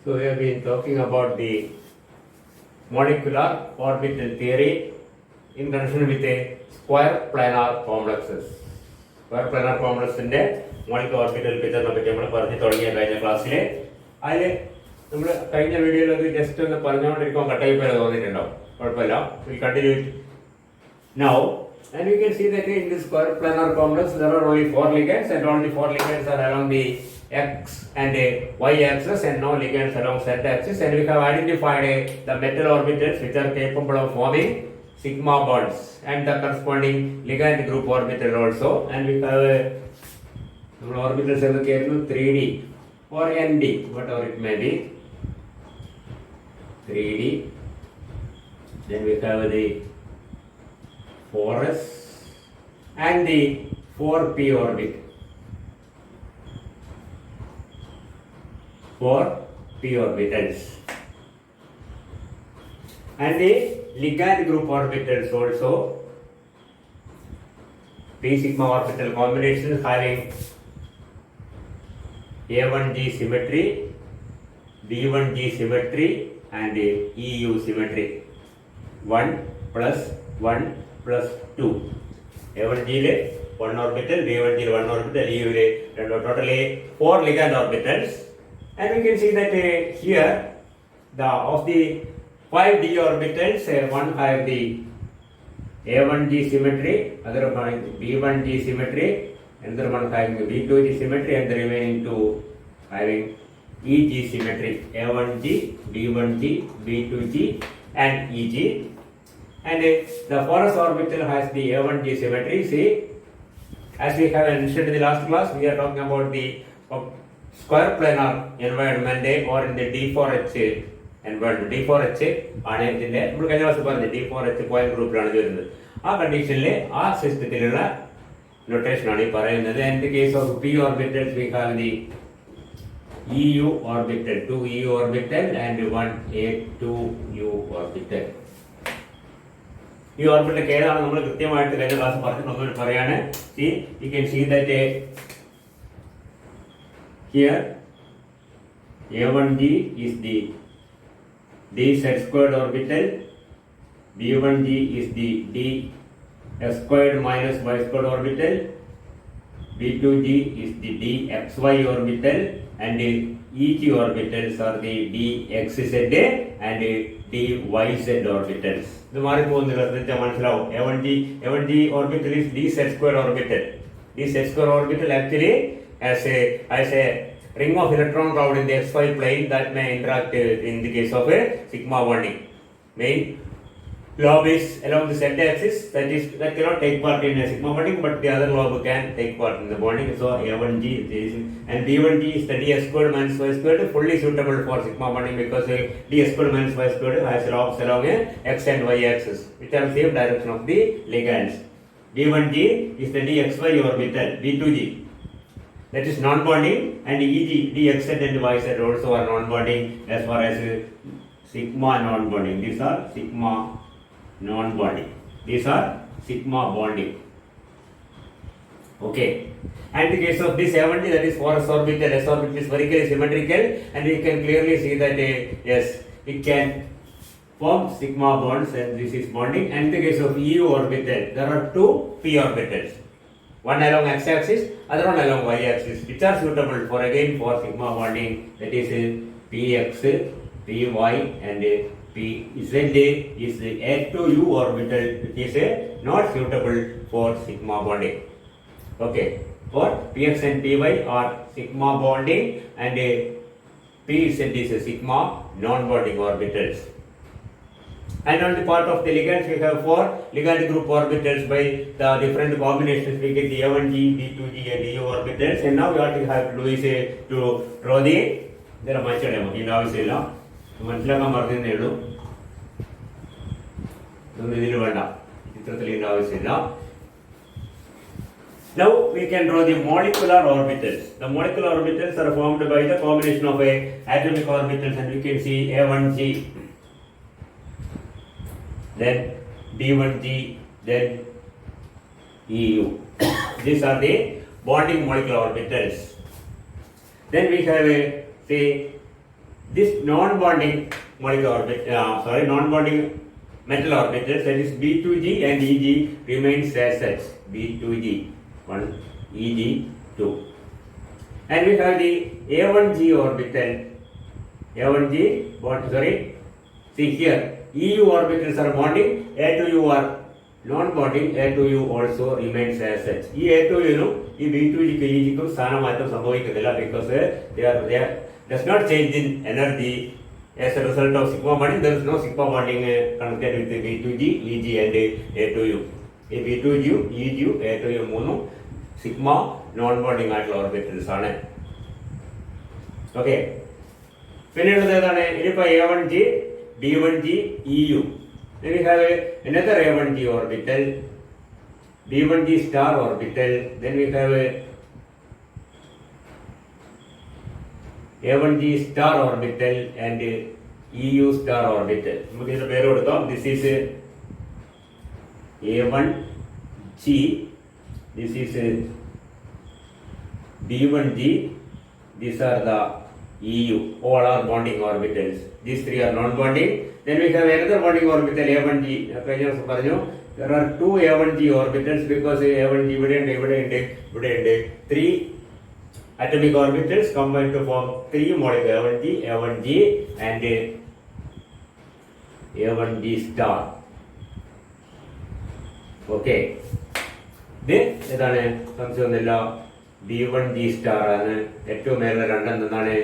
So we have been talking about the molecular orbital theory in connection with a square planar complexes. Square planar complexന്റെ molecular orbital picture പറ്റി നമ്മൾ പറഞ്ഞു തുടങ്ങിയ കഴിഞ്ഞ ക്ലാസ്സിൽ അതിൽ നമ്മൾ കഴിഞ്ഞ വീഡിയോയിൽ അത് ജസ്റ്റ് ഒന്ന് പറഞ്ഞുകൊണ്ടിരിക്കുമ്പോൾ കട്ടായി പോലെ തോന്നിയിട്ടുണ്ടാവും. കുഴപ്പമില്ല. We continue it now and we can see that in this square planar complex there are only 4 ligands and only 4 ligands are along the x and y axis and no ligands along z axis, and we have identified the metal orbitals which are capable of forming sigma bonds and the corresponding ligand group orbital also, and we have orbitals ഏതൊക്കെയായിരുന്നു 3D or ND whatever it may be. 3D, then we have the 4s and the 4p orbit. 4p orbitals and the ligand group orbitals also. P sigma orbital combinations having A1G symmetry, B1G symmetry and EU symmetry. 1 plus 1 plus 2. A1G le 1 orbital, B1G le 1 orbital, EU le totally 4 ligand orbitals. And we can see that here the of the 5d orbitals, one have the A1G symmetry, other one B1G symmetry, another one having B2G symmetry, and the remaining two having EG symmetry. A1G, B1G, B2G, and EG. And the 4s orbital has the A1G symmetry. See, as we have mentioned in the last class, we are talking about the square planar environment or in the D4H environment. D4H ആണ് ഇതിന്റെ നമ്മൾ കഴിഞ്ഞ ക്ലാസ്സിൽ പറഞ്ഞു D4H coil ഗ്രൂപ്പിലാണ് വരുന്നത്. ആ കണ്ടീഷനിൽ ആ സിസ്റ്റത്തിലുള്ള നൊട്ടേഷൻ ആണ് ഈ പറയുന്നത്. In the case of p orbitals we have the EU orbital, 2 EU orbital and 1 A2U orbital. ഈ ഓർബിറ്റൽ ഏതാണ് നമ്മൾ കൃത്യമായിട്ട് കഴിഞ്ഞ ക്ലാസ് പറഞ്ഞിട്ട് പറയാണ്. See, you can see that here A1G is the d z squared orbital, B1G is the d s squared minus y squared orbital, B2G is the d xy orbital, and EG orbitals are the d xz and d yz orbitals. ഇത് മാറിപ്പോകുന്നില്ല, ശ്രദ്ധിച്ചാൽ മനസ്സിലാവും. A1G orbital is d z squared orbital. d z squared orbital actually as a ring of electron cloud in the xy plane that may interact in the case of a sigma bonding. Main lobe is along the z axis, that cannot take part in a sigma bonding, but the other lobe can take part in the bonding. So A1G and B1G is the d s squared minus y squared, fully suitable for sigma bonding because d s squared minus y squared has lobes along a x and y axis which are same direction of the ligands. B1G is the dxy orbital. B2G, that is non-bonding, and EG, dxz and yz also are non-bonding as far as sigma non-bonding. These are sigma non-bonding. These are sigma bonding. Okay. And in the case of this A1G, that is 4s orbital, s orbital is vertically symmetrical, and you can clearly see that yes, it can form sigma bonds, and this is bonding. And in the case of EU orbital, there are 2 p orbitals. One along x-axis, other one along y-axis, which are suitable for sigma bonding. That is px, py, and pz is the A2U orbital, which is not suitable for sigma bonding. Okay, for px and py are sigma bonding, and pz is a sigma non-bonding orbitals. And on the part of the ligands, we have 4 ligand group orbitals by the different combinations. We get the A1G, B2G, and EU orbitals. And now what we have to do is to draw the. There are much of them. In our cell, മനസ്സിലാക്കാൻ പറഞ്ഞതേ ഉള്ളൂ. ഇതൊന്നും ഇതിൽ വേണ്ട, ചിത്രത്തിൽ ഇതിന്റെ ആവശ്യമില്ല. Now we can draw the molecular orbitals. The molecular orbitals are formed by the combination of atomic orbitals, and we can see A1G. Then B1G, then EU. These are the bonding molecular orbitals. Then we have say this non-bonding molecular orbit, non-bonding metal orbitals, that is B2G and EG, remains as such. B2G 1, EG 2. And we have the A1G orbital. A1G, see here, EU orbitals are bonding, A2U are non-bonding, A2U also remains as such. ഈ A2U നും ഈ B2G ക്കും EG ക്കും സ്ഥാനമാറ്റം സംഭവിക്കുന്നില്ല because they does not change in energy as a result of sigma bonding. There is no sigma bonding connected with the B2G, EG and A2U. ഈ B2G, EG, A2U മൂന്നും sigma non bonding ആയിട്ടുള്ള orbitals ആണ്. Okay, പിന്നെയുള്ളത് ഏതാണ്? ഇനിയിപ്പോൾ A1G, B1G, EU. Then we have another A1G orbital, B1G star orbital. Then we have A1G star orbital and EU star orbital. നമുക്ക് ഇതിന്റെ പേര് കൊടുക്കാം. This is A1G, this is B1G, these are the EU, all are bonding orbitals. These three are non-bonding. Then we have another bonding orbital A1G. There are two A1G orbitals because A1G ഇവിടെ three atomic orbitals combined to form three molecules, A1G and A1G star. Okay. Then ഏതാണ്? സംശയമൊന്നുമില്ല, B1G star ആണ്. ഏറ്റവും മേലെ രണ്ടെന്നാണ്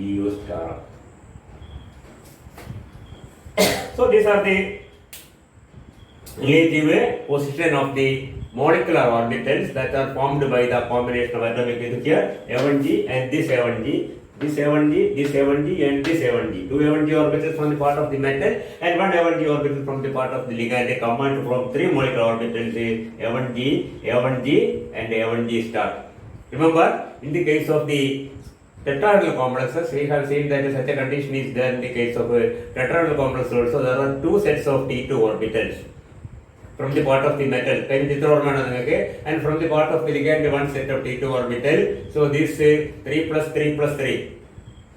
EU star. So these are the relative position of the molecular orbitals that are formed by the combination of atomic here, A1G and this A1G, this A1G, this A1G and this A1G. Two A1G orbitals from the part of the metal and one A1G orbital from the part of the ligand. They combine from three molecular orbitals, A1G, A1G and A1G star. Remember, in the case of the tetrahedral complexes, we have seen that such a condition is there in the case of tetrahedral complexes also. There are two sets of T2 orbitals from the part of the metal, and from the part of the ligand one set of T2 orbital. So this 3 plus 3 plus 3,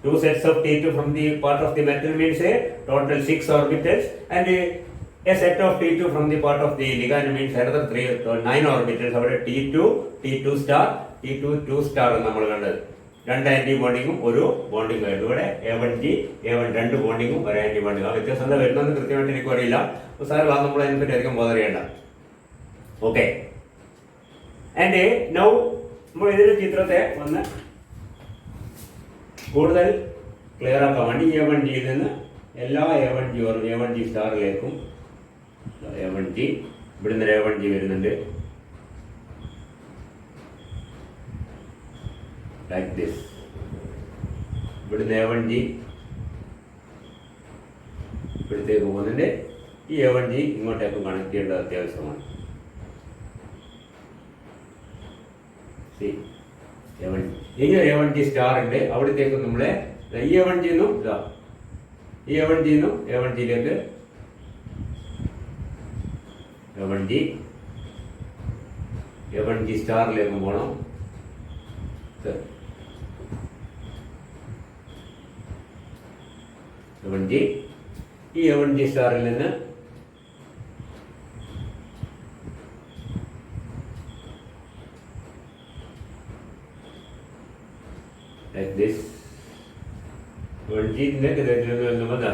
two sets of T2 from the part of the metal means a total 6 orbitals, and a set of T2 from the part of the ligand means another 9 orbitals. T2, T2 star, T2 2 star നമ്മൾ കണ്ടത്. രണ്ട് anti ബോണ്ടിങ്ങും ഒരു ബോണ്ടിങ്ങും ആയിരുന്നു. ഇവിടെ A1G, A1 രണ്ട് ബോണ്ടിങ്ങും ഒരു anti ബോണ്ടിങ്ങും. ആ വ്യത്യാസം എന്താ വരുന്നതെന്ന് കൃത്യമായിട്ട് എനിക്ക് അറിയില്ല. സാർ നമ്മൾ അതിനെപ്പറ്റി അധികം ബോധർ ചെയ്യേണ്ട. ഓക്കെ, ആൻഡ് നൗ നമ്മൾ ഇതിന്റെ ചിത്രത്തെ ഒന്ന് കൂടുതൽ ക്ലിയർ ആക്കാൻ വേണ്ടി A1Gയിൽ നിന്ന് എല്ലാ A1G സ്റ്റാറിലേക്കും A1G, ഇവിടുന്ന് A1G വരുന്നുണ്ട്. Like this. ഇവിടുന്ന് A1G ഇവിടത്തേക്ക് പോകുന്നുണ്ട്. ഈ A1G ഇങ്ങോട്ടേക്ക് കണക്ട് ചെയ്യേണ്ടത് അത്യാവശ്യമാണ്. ഇനി A1G സ്റ്റാർ ഉണ്ട്. അവിടത്തേക്ക് നമ്മളെ ഈ A1G ന്നും ഈ A1G ന്നും A1Gയിലേക്ക് A1G സ്റ്റാറിലേക്ക് പോകണം. A1G, ഈ A1G സ്റ്റാറിൽ നിന്ന് like this, A1Gയിലേക്ക്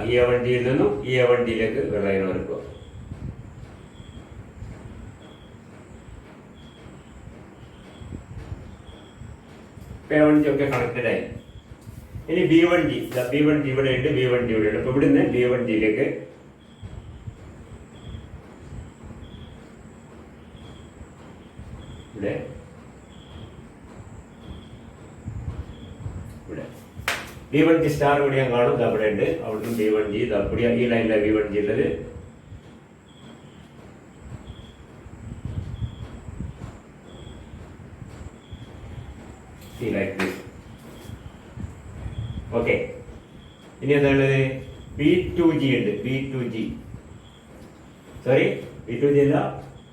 ഈ A1Gയിൽ നിന്നും ഈ A1Gയിലേക്ക് ലൈൻ വരക്കുക. A1G ഒക്കെ കണക്റ്റഡ് ആയി. ഇനി B1G ഇവിടെ ഉണ്ട്, B1G ഇവിടെ ഉണ്ട്. അപ്പൊ ഇവിടുന്ന് B1Gയിലേക്ക് ഇവിടെ B1G സ്റ്റാർ ഇവിടെ ഞാൻ കാണും. അവിടെ ഉണ്ട്. അവിടുന്ന് B1G ഇവിടെ ഈ ലൈനിലാണ് B1G ഉള്ളത്. like this. Okay. ഇനി എന്താണ് B2G ഉണ്ട്. B2G സോറി B2G അല്ല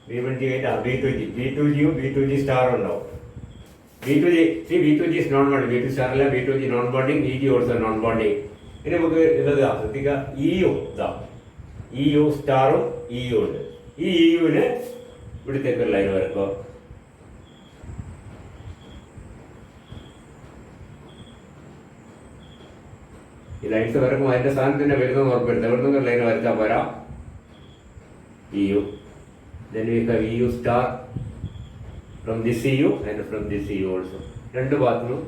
B1G B2G B2G സ്റ്റാർ ഉണ്ടാവും. B2G, see B2G is non-bonding, B2 star അല്ല, B2G non-bonding, EG also non-bonding. ഇനി നമുക്ക് ഇതാ ശ്രദ്ധിക്കുക, EU ഇതാ, EU സ്റ്റാറും EU ഉണ്ട്. ഈ EUവിന് ഇവിടത്തേക്ക് ഒരു ലൈൻ വരക്കോ. ഈ ലൈൻസ് വരക്കുമ്പോൾ അതിന്റെ സ്ഥാനത്തിന്റെ വരുന്ന ഉറപ്പെടുത്തുക. എവിടെ നിന്ന് ലൈൻ വരച്ചാൽ പോരാ. EU, then we have EU star from this EU and from this EU also. രണ്ട് ഭാഗത്തുനിന്നും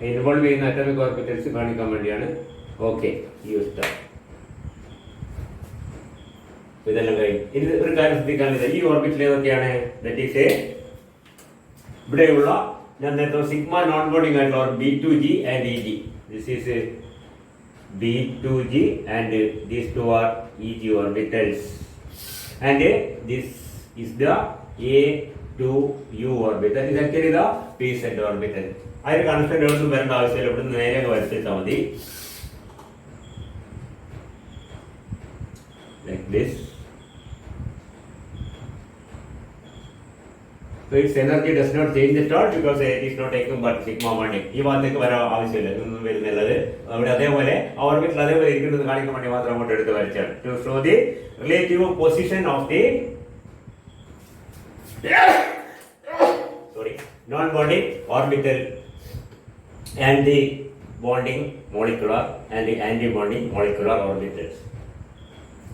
ഇൻവോൾവ് ചെയ്യുന്ന അറ്റോമിക് ഓർബിറ്റൽസ് കാണിക്കാൻ വേണ്ടിയാണ്. Okay, EU star. ഇതെല്ലാം കഴിഞ്ഞു. ഇനി ഒരു കാര്യം ശ്രദ്ധിക്കാനുള്ളത്, ഈ ഓർബിറ്റിൽ ഏതൊക്കെയാണ്? ദാറ്റ് ഈസ് എ, ഇവിടെയുള്ള ഞാൻ നേരത്തെ സിഗ്മ നോൺ ബോണ്ടിങ് ആയിട്ടുള്ള B2G and EG. This is B2G and these two are EG orbitals. And this is the A2U orbital. Is actually the PZ orbital. അതിന് കൺസ്റ്റന്റ് ഒന്നും വരേണ്ട ആവശ്യമില്ല, ഇവിടുന്ന് നേരെ വരച്ചിട്ടാൽ മതി. Like this. So its energy does not change at all because it is not taking but sigma bonding. ഈ ഭാഗത്തേക്ക് വരാൻ ആവശ്യമില്ല, ഇതൊന്നും വരുന്നുള്ളത് അവിടെ അതേപോലെ ഓർബിറ്റിൽ അതേപോലെ ഇരിക്കുന്നത് കാണിക്കാൻ വേണ്ടി മാത്രം അങ്ങോട്ട് എടുത്ത് വരച്ചാണ്. To show the relative position of the non-bonding orbital and the bonding molecular and the anti-bonding molecular orbitals.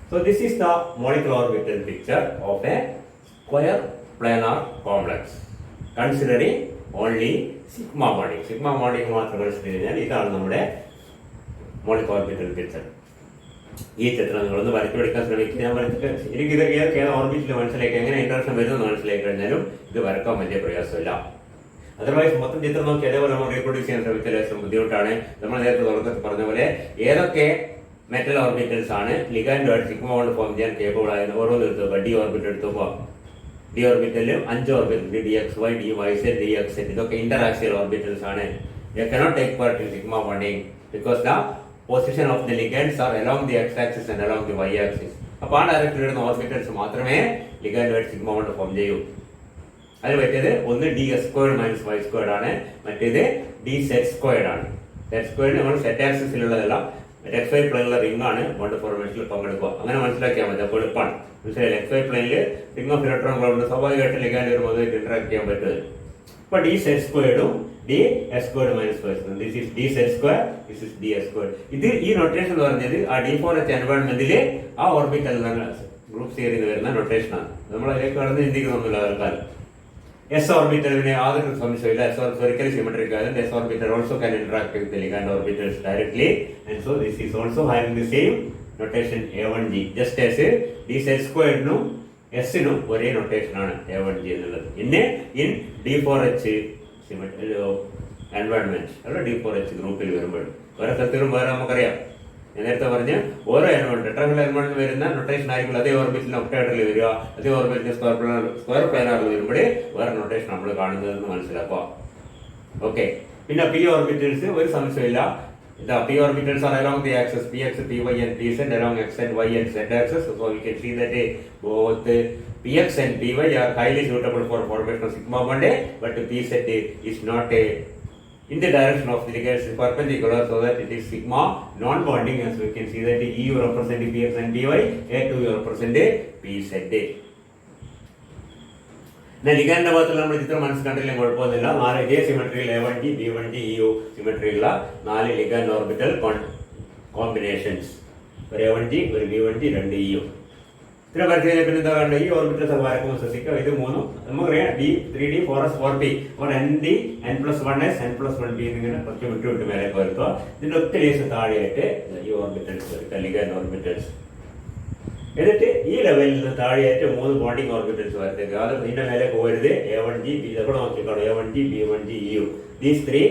So this is the molecular orbital picture of a square planar complex considering only sigma bonding. Sigma bonding മാത്രം consider ചെയ്താൽ ഇതാണ് നമ്മുടെ molecular orbital picture. ഈ ചിത്രം നിങ്ങളൊന്ന് വരച്ചുപിടിക്കാൻ ശ്രമിക്കുക. ഞാൻ വരച്ചിട്ട് എനിക്ക് ഇത് ഏതൊക്കെ ഓർബിറ്റിൽ മനസ്സിലാക്കി എങ്ങനെ ഇന്ററാക്ഷൻ വരുന്നത് മനസ്സിലാക്കി കഴിഞ്ഞാലും ഇത് വരക്കാൻ വലിയ പ്രയാസമില്ല. അതർവൈസ് മൊത്തം ചിത്രം നോക്കി അതേപോലെ നമ്മൾ റീപ്രൊഡ്യൂസ് ചെയ്യാൻ ശ്രമിച്ചാൽ ബുദ്ധിമുട്ടാണ്. നമ്മൾ നേരത്തെ തുടക്കത്തിൽ പറഞ്ഞ പോലെ ഏതൊക്കെ മെറ്റൽ ഓർബിറ്റൽസ് ആണ് ലിഗാൻഡുമായിട്ട് സിഗ്മ ബോണ്ട് ഫോം ചെയ്യാൻ കേപ്പബിൾ ആയത് ഓരോന്ന് എടുത്തു. ഡി ഓർബിറ്റൽ എടുത്തുമ്പോൾ ഡി ഓർബിറ്റലിൽ 5 ഓർബിറ്റൽ DXY, DYZ, DXZ ഇതൊക്കെ ഇന്ററാക്സിയൽ ഓർബിറ്റൽസ് ആണ്. They cannot take part in sigma bonding because the position of the ligands are along the x-axis and along the y-axis. അപ്പോൾ ആ ഡയറക്റ്റിൽ ഇടുന്ന ഓർബിറ്റൽസ് മാത്രമേ ലിഗാൻഡുമായിട്ട് sigma bond form ചെയ്യൂ. അതിന് പറ്റിയത് ഒന്ന് D(S²-Y² ആണ്, മറ്റേത് D(Z²) ആണ്. Z² നമ്മൾ സെറ്റ് ആക്സിസിലുള്ളതെല്ലാം XY പ്ലെയിനിലുള്ള റിംഗ് ആണ് ബോണ്ട് ഫോർമേഷനിൽ പങ്കെടുക്കുക. അങ്ങനെ മനസ്സിലാക്കിയാൽ മതി, അപ്പോൾ എളുപ്പമാണ്. മനസ്സിലായി, XY പ്ലെയിനിൽ റിംഗ് ഓഫ് ഇലക്ട്രോണുകളുണ്ട്, സ്വാഭാവികമായിട്ട് ലിഗാൻഡ് ഒരു മൊത്തത്തിൽ ഇന്ററാക്ട് ചെയ്യാൻ പറ്റുന്നത്. അപ്പോൾ D(Z²-ഉം D(S²-Y²) this is D(Z²), this is D(S²). ഇത് ഈ നൊട്ടേഷൻ എന്ന് പറഞ്ഞത് ആ D4H എൻവയോൺമെന്റിൽ ആ ഓർബിറ്റൽ ഗ്രൂപ്പ് തിയറിയിൽ വരുന്ന നൊട്ടേഷനാണ്. നമ്മൾ അതിലേക്ക് കടന്ന് ചിന്തിക്കുന്നൊന്നുമില്ല തൽക്കാലം. S orbital യാതൊരു സംശയമില്ല. S orbital symmetric and S orbital also can interact with the ligand orbitals directly, and so this is also having the same notation A1G, just as D(Z²) നും S നും ഒരേ നൊട്ടേഷൻ ആണ് A1G എന്നുള്ളത്. പിന്നെ in D4H environment അവിടെ D4H ഗ്രൂപ്പിൽ വരുമ്പോൾ വേറെ സ്ഥലത്തിലും വേറെ നമുക്കറിയാം. ഞാൻ നേരത്തെ പറഞ്ഞ് ഓരോ എൻവയോൺമെന്റ് ടെട്രാഹെഡ്രൽ എൻവയോൺമെന്റ് വരുന്ന നൊട്ടേഷൻ ആയിരിക്കും അതേ ഓർബിറ്റിൽ ഒക്ടാഹെഡ്രൽ വരിക, അതേ ഓർബിറ്റിൽ സ്ക്വയർ പ്ലാനറിൽ വരുമ്പോഴേ വേറെ നൊട്ടേഷൻ നമ്മൾ കാണുന്നതെന്ന് മനസ്സിലാക്കുക. ഓക്കെ, പിന്നെ പി ഓർബിറ്റൽസ് ഒരു സംശയമില്ല. The p orbitals are along the axis px, py and pz along x and y and z axis. So we can see that both px and py are highly suitable for formation of sigma bond, but pz is not in the direction of the ligands perpendicular, so that it is sigma non-bonding. As we can see that EU represent px and py, A2 represent pz. ലിഗാൻഡിന്റെ ഭാഗത്തിൽ നമ്മൾ ചിത്രം മനസ്സിലാക്കില്ല, കുഴപ്പമൊന്നുമില്ല. 4 ഇതേ സിമെട്രിയിൽ A1G, B1G, EU സിമെട്രിയുള്ള 4 ligand orbital combinations. ഒരു A1G, ഒരു B1G, 2 EU. ഇത്ര പരിചയം പിന്നെ എന്താ കണ്ടത്? ഈ ഓർബിറ്റൽസ് വരക്കുമ്പോൾ ശ്രദ്ധിക്കുക. ഇത് മൂന്നും നമുക്കറിയാം D3D 4S 4P അപ്പോൾ ND N+1S N+1P എന്നിങ്ങനെ കുറച്ച് വിട്ട് മേലേക്ക് വരുത്തുക. ഇതിന്റെ ഒറ്റ ലേസ് താഴെയായിട്ട് ഈ ഓർബിറ്റൽസ് ലിഗാൻഡ് ഓർബിറ്റൽസ്. എന്നിട്ട് ഈ ലെവലിൽ നിന്ന് താഴെയായിട്ട് 3 ബോണ്ടിങ് ഓർബിറ്റൽസ് വരത്തേക്ക്. അത് ഇതിന്റെ മേലെ പോകരുത്. A1G, ഇവിടെ നോക്കിക്കോളൂ, A1G, B1G, EU. These 3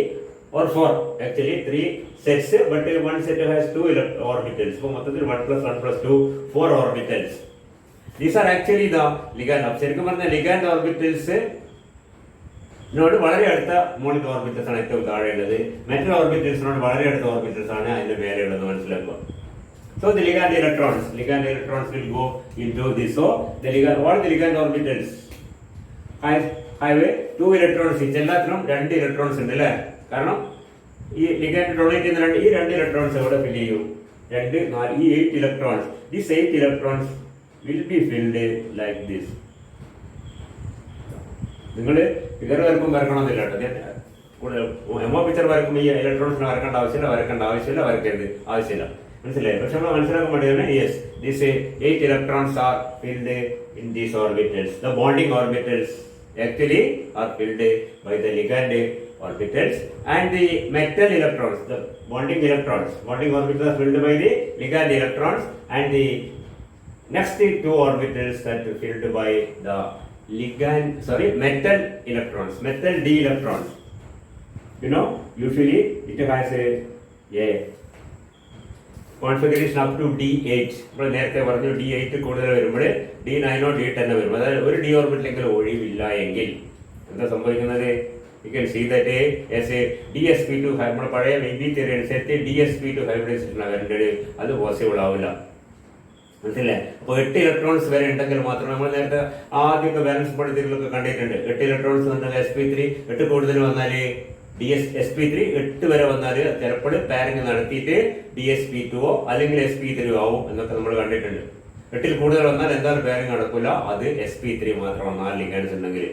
or 4 actually 3 sets, but one set has 2 orbitals. അപ്പോൾ മൊത്തത്തിൽ 1+1+2 4 orbitals. These are actually the ligand. ശരിക്കും പറഞ്ഞാൽ ലിഗാൻഡ് ഓർബിറ്റൽസ് നോട് വളരെ അടുത്ത മോളിക്കുലർ ഓർബിറ്റൽസ് ആണ് ഏറ്റവും താഴെയുള്ളത്. മെറ്റൽ ഓർബിറ്റൽസിനോട് വളരെ അടുത്ത ഓർബിറ്റൽസ് ആണ് അതിന്റെ മേലെയുള്ളത് മനസ്സിലാക്കുക. So the ligand electrons will go into this. So the ligand, all the ligand orbitals have 2 electrons each. എല്ലാത്തിനും 2 ഇലക്ട്രോൺസ് ഉണ്ട് അല്ലേ? കാരണം ഈ ലിഗാൻഡ് ഡൊണേറ്റ് ചെയ്യുന്ന ഈ 2 ഇലക്ട്രോൺസ് ഇവിടെ ഫിൽ ചെയ്യും. 2, 4 ഈ 8 electrons. These 8 electrons will be filled like this. നിങ്ങൾ ഫിഗർ വരക്കണമെന്നില്ല കേട്ടോ. എമോ പിക്ചർ വരക്കുമ്പോൾ ഈ ഇലക്ട്രോൺസിനെ വരക്കേണ്ട ആവശ്യമില്ല, വരക്കരുത് ആവശ്യമില്ല. മനസ്സിലായി? പക്ഷെ നമ്മൾ മനസ്സിലാക്കാൻ വേണ്ടിയാണ് yes these 8 electrons are filled in these orbitals. The bonding orbitals actually are filled by the ligand orbitals and the metal electrons, the bonding orbitals are filled by the ligand electrons, and the next 2 orbitals that are filled by the metal electrons, metal d electrons. You know, usually it has a configuration up to D8. നമ്മൾ നേരത്തെ പറഞ്ഞു D8 കൂടുതൽ വരുമ്പോൾ D9 D10 വരും. അതായത് ഒരു d ഓർബിറ്റിലെങ്കിലും ഒഴിവില്ല എങ്കിൽ എന്താ സംഭവിക്കുന്നത്? You can see that as a DsP2 നമ്മൾ പഴയ വെബി തിയറി അനുസരിച്ച് DsP2 ഹൈബ്രിഡൈസേഷൻ വരേണ്ടത് അത് പോസിബിൾ ആവില്ല. മനസ്സിലായി? അപ്പോൾ 8 ഇലക്ട്രോൺസ് വരെ ഉണ്ടെങ്കിൽ മാത്രമേ, നമ്മൾ നേരത്തെ ആദ്യമൊക്കെ ബാലൻസ് ബോണ്ട് തിയറിയിലൊക്കെ കണ്ടിട്ടുണ്ട്. 8 ഇലക്ട്രോൺസ് വന്നാൽ sp3, 8 കൂടുതൽ വന്നാൽ sp3, 8 വരെ വന്നാൽ ചിലപ്പോൾ പാരിങ് നടത്തിയിട്ട് DsP2 അല്ലെങ്കിൽ sp3 ആവും എന്നൊക്കെ നമ്മൾ കണ്ടിട്ടുണ്ട്. 8 കൂടുതൽ വന്നാൽ എന്തായാലും പാരിങ് നടക്കില്ല, അത് sp3 മാത്രമാണ് 4 ലിഗാൻഡ്സ് ഉണ്ടെങ്കിൽ.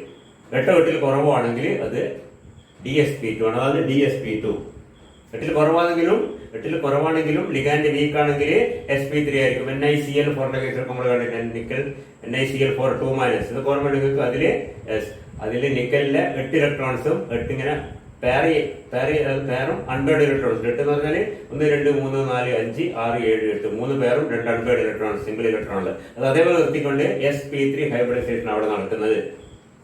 8 കുറവാണെങ്കിൽ അത് DsP2 ആണ്, അതാണ് DsP2. 8 കുറവാണെങ്കിലും ലിഗാൻഡ് വീക്ക് ആണെങ്കിൽ sp3 ആയിരിക്കും. NiCl4 കേസൊക്കെ നമ്മൾ കണ്ടിട്ടുണ്ട്. Nickel NiCl4 2-. ഇത് ഓർമ്മ നിങ്ങൾക്ക് അതിൽ നിക്കലിലെ 8 ഇലക്ട്രോൺസും 8 ഇങ്ങനെ പേരും അൺപെയർഡ് ഇലക്ട്രോൺസ്. 8 എന്ന് പറഞ്ഞാൽ 1, 2, 3, 4, 5, 6, 7, 8 3 പേരും 2 അൺപെയർഡ് ഇലക്ട്രോൺസ്, സിംഗിൾ ഇലക്ട്രോണിൽ. അത് അതേപോലെ നിർത്തിക്കൊണ്ട് sp3 ഹൈബ്രിഡൈസേഷൻ അവിടെ നടക്കുന്നത്.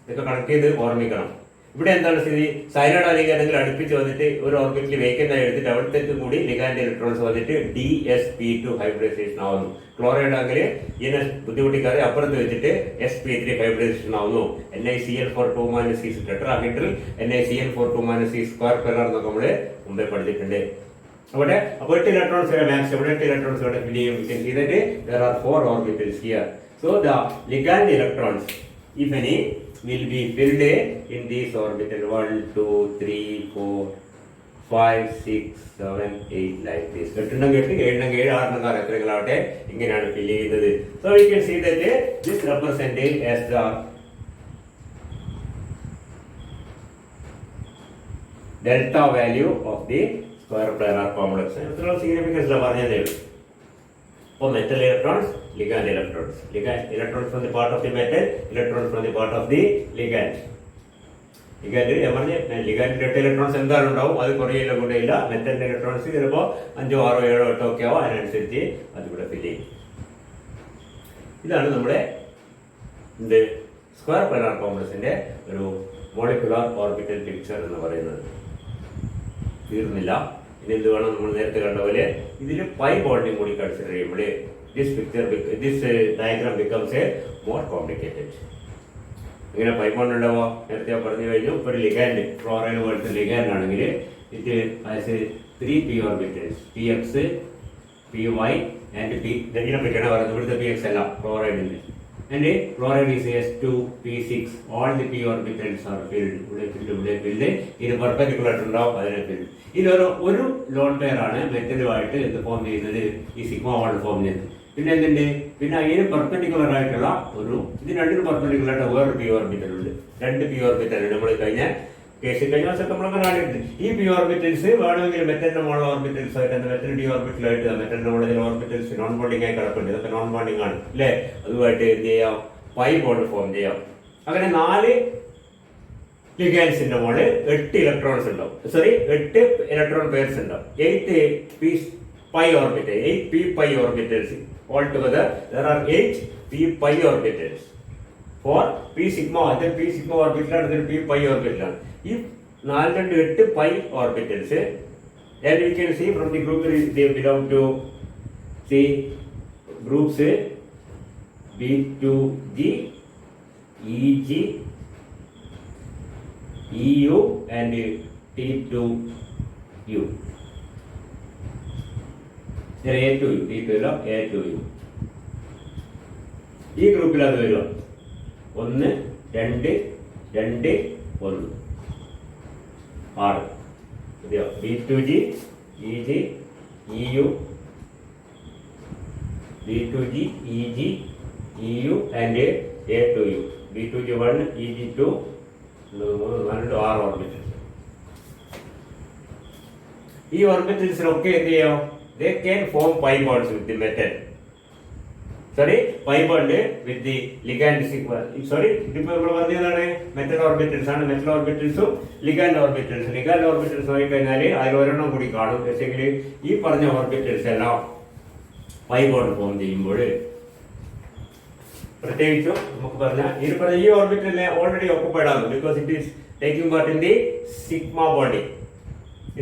ഇതൊക്കെ കണക്ട് ചെയ്ത് ഓർമ്മിക്കണം. ഇവിടെ എന്താണ് സ്ഥിതി? സൈലഡ് അല്ലെങ്കിൽ അടുപ്പിച്ച് വന്നിട്ട് ഒരു ഓർബിറ്റിൽ വേക്കന്റ് ആയി എടുത്തിട്ട് അവിടത്തേക്ക് കൂടി ലിഗാൻഡ് ഇലക്ട്രോൺസ് വന്നിട്ട് DsP2 ഹൈബ്രിഡൈസേഷൻ ആവുന്നു. ക്ലോറൈഡ് ആണെങ്കിൽ ഇതിനെ ബുദ്ധിമുട്ടിക്കാതെ അപ്പുറത്ത് വെച്ചിട്ട് sp3 ഹൈബ്രിഡൈസേഷൻ ആവുന്നു. NiCl4 2- is tetrahedral, NiCl4 2- is square pair എന്നൊക്കെ നമ്മൾ മുമ്പേ പഠിച്ചിട്ടുണ്ട്. അവിടെ 8 ഇലക്ട്രോൺസ് വരെ മാക്സ്, 8 ഇലക്ട്രോൺസ് ഇവിടെ ഫിൽ ചെയ്യും. there are 4 orbitals here. So the ligand electrons, if any, will be filled in this orbital 1, 2, 3, 4, 5, 6, 7, 8 like this. 8 7, 6 എത്രകളാവട്ടെ ഇങ്ങനെയാണ് ഫിൽ ചെയ്യുന്നത്. So we can see that this represented as the delta value of the square planar complex. ഇത്രയുള്ള significance പറഞ്ഞതേ. For metal electrons, ligand electrons. Electrons from the part of the metal, electrons from the part of the ligand. Ligand 8 electrons എന്തായാലും ഉണ്ടാവും, അത് കുറയില്ല കൂടെയില്ല. മെറ്റലിന്റെ electrons ചിലപ്പോൾ 5, 6, 7, 8 ഒക്കെ ആവും. അതിനനുസരിച്ച് അതിവിടെ ഫിൽ ചെയ്യും. ഇതാണ് നമ്മുടെ സ്ക്വയർ പ്ലാനാർ കോംപ്ലക്സിന്റെ ഒരു മോളിക്കുലാർ ഓർബിറ്റൽ പിക്ചർ എന്ന് പറയുന്നത്. തീർന്നില്ല. ഇനി എന്ത് വേണം? നമ്മൾ നേരത്തെ കണ്ട പോലെ ഇതിൽ പൈ ബോണ്ടിങ് കൂടി കൺസിഡർ ചെയ്യുമ്പോൾ this diagram becomes A more complicated. ഇങ്ങനെ പൈ ബോണ്ട് ഉണ്ടാവുക നേരത്തെ പറഞ്ഞു കഴിഞ്ഞു. ഒരു ലിഗാൻഡ്, ക്ലോറൈഡ് പോലത്തെ ലിഗാൻഡ് ആണെങ്കിൽ ഇത് as 3 p orbitals, px, py and p. ഇതിനെ പറ്റിയാണ് പറയുന്നത്. ഇവിടുത്തെ px അല്ല, ക്ലോറൈഡിന്റെ. And chloride is S2, P6. All the p orbitals are filled. ഇവിടെ filled. ഇത് പെർപെൻഡിക്കുലർ ഉണ്ടാവും, അതിനെ filled. ഒരു ലോൺ പെയർ ആണ് മെറ്റലുമായിട്ട് എന്ത് ഫോം ചെയ്യുന്നത്? ഈ σ1 ഫോം ചെയ്യുന്നത്. പിന്നെ എന്തുണ്ട്? പിന്നെ അതിന് പെർപെൻഡിക്കുലർ ആയിട്ടുള്ള ഇത് രണ്ടിനും പെർപെൻഡിക്കുലർ ആയിട്ട് വേറൊരു p ഓർബിറ്റൽ ഉണ്ട്. 2 p ഓർബിറ്റൽ ഉണ്ട്. നമ്മൾ കഴിഞ്ഞ ദിവസം നമ്മളൊക്കെ കണ്ടിട്ടുണ്ട്. ഈ p ഓർബിറ്റൽസ് വേണമെങ്കിൽ മെറ്റലിന്റെ മോൾ ഓർബിറ്റൽസ് ആയിട്ട്, മെറ്റൽ d ഓർബിറ്റലായിട്ട്, മെറ്റലിന്റെ മോളിൽ ഓർബിറ്റൽസ് നോൺ ബോണ്ടിങ് ആയി കിടപ്പുണ്ട്. ഇതൊക്കെ നോൺ ബോണ്ടിങ് ആണ് അല്ലേ? അതുമായിട്ട് എന്ത് ചെയ്യാം? പൈ ബോണ്ട് ഫോം ചെയ്യാം. അങ്ങനെ 4 ലിഗാൻഡ്സിന്റെ മോള് 8 ഇലക്ട്രോൺസ് ഉണ്ടാവും. 8 ഇലക്ട്രോൺ പെയർസ് ഉണ്ടാവും. 8 p pi orbitals, 8 p pi orbitals. Altogether there are 8 p pi orbitals. For p sigma, then p sigma orbital and then p pi orbital. If 4 and 8 pi orbitals, then we can see from the group they belong to groups B2G, EG, EU and T2U. A to U, T2 A to U. ഈ ഗ്രൂപ്പിൽ അത് വരിക 1, 2, 2 1 6 മതിയോ? B2G EG EU B2G EG EU and A to U. B2G 1 EG 2 6 orbitals. ഈ ഓർബിറ്റൽസിനൊക്കെ എന്ത് ചെയ്യാം? They can form pi bonds with the metal. Sorry, pi bond with the ligand sequence. Sorry, ഇതിപ്പോ നമ്മൾ പറഞ്ഞതാണ് മെറ്റൽ ഓർബിറ്റൽസ് ആണ്. Metal ഓർബിറ്റൽസും ligand orbitals. Ligand orbitals നോക്കി കഴിഞ്ഞാൽ അതിൽ ഒരെണ്ണം കൂടി കാണും. പക്ഷെങ്കിൽ ഈ പറഞ്ഞ ഓർബിറ്റൽസ് എല്ലാം പൈ ബോണ്ട് ഫോം ചെയ്യുമ്പോൾ പ്രത്യേകിച്ചും നമുക്ക് പറഞ്ഞാൽ ഈ ഓർബിറ്റലിനെ ഓൾറെഡി ഓക്കുപൈഡ് ആകും. Because it is taking part in the sigma bonding.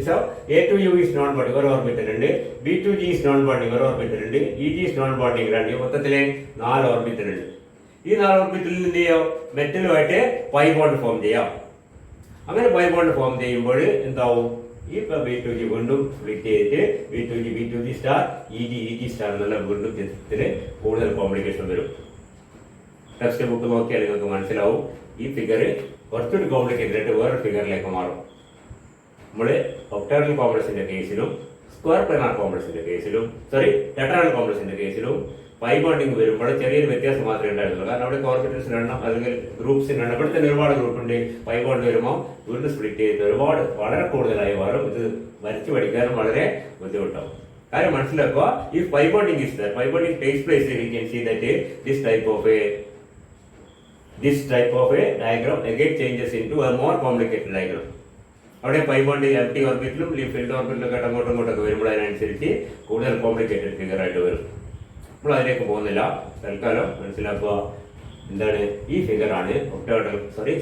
So A2U is non bonding ഒരു ഓർബിറ്റൽ ഉണ്ട്. B2G is non bonding ഒരു ഓർബിറ്റൽ ഉണ്ട്. EG is non bonding രണ്ട്. മൊത്തത്തില് 4 ഓർബിറ്റൽ ഉണ്ട്. ഈ 4 ഓർബിറ്റലിൽ എന്ത് ചെയ്യാം? മെറ്റലുമായിട്ട് പൈ ബോണ്ട് ഫോം ചെയ്യാം. അങ്ങനെ പൈ ബോണ്ട് ഫോം ചെയ്യുമ്പോൾ എന്താവും? ഈ B2G വീണ്ടും സ്പ്ലിറ്റ് ചെയ്തിട്ട് B2G സ്റ്റാർ EG സ്റ്റാർ എന്നുള്ള വീണ്ടും ചിത്രത്തിൽ കൂടുതൽ കോംപ്ലിക്കേഷൻ വരും. ടെക്സ്റ്റ് ബുക്ക് നോക്കിയാൽ നിങ്ങൾക്ക് മനസ്സിലാവും. ഈ ഫിഗർ കുറച്ചുകൂടി കോംപ്ലിക്കേറ്റഡ് ആയിട്ട് വേറെ ഫിഗറിലേക്ക് മാറും. നമ്മൾ ഒക്ടാഗണൽ കോംപ്ലക്സിന്റെ കേസിലും സ്ക്വയർ പ്ലാനാർ കോംപ്ലക്സിന്റെ കേസിലും ടെട്രാഗണൽ കോംപ്ലക്സിന്റെ കേസിലും പൈ ബോണ്ടിങ് വരുമ്പോൾ ചെറിയൊരു വ്യത്യാസം മാത്രമേ ഉണ്ടായിരുന്നുള്ളൂ. കാരണം അവിടെ ഓർബിറ്റൽസിന് എണ്ണം അല്ലെങ്കിൽ ഗ്രൂപ്പ്സിന് എണ്ണം ഇവിടെ തന്നെ ഒരുപാട് ഗ്രൂപ്പ് ഉണ്ട്. പൈ ബോണ്ട് വരുമ്പോൾ വീണ്ടും സ്പ്ലിറ്റ് ചെയ്ത് ഒരുപാട് വളരെ കൂടുതലായി മാറും. ഇത് വരച്ചു പഠിക്കാനും വളരെ ബുദ്ധിമുട്ടാവും. കാര്യം മനസ്സിലാക്കുക, ഈ pi bonding is there. Pi bonding takes place you can see that this type of a diagram again changes into a more complicated diagram. അവിടെ പൈ ബോണ്ട് എം ടി ഓർബിറ്റിലും ഫീൽഡ് ഓർബിറ്റിലും അങ്ങോട്ടും ഇങ്ങോട്ടൊക്കെ വരുമ്പോൾ അതിനനുസരിച്ച് കൂടുതൽ കോംപ്ലിക്കേറ്റഡ് ഫിഗർ ആയിട്ട് വരും. നമ്മൾ അതിലേക്ക് പോകുന്നില്ല. തൽക്കാലം മനസ്സിലാക്കുക എന്താണ് ഈ ഫിഗറാണ്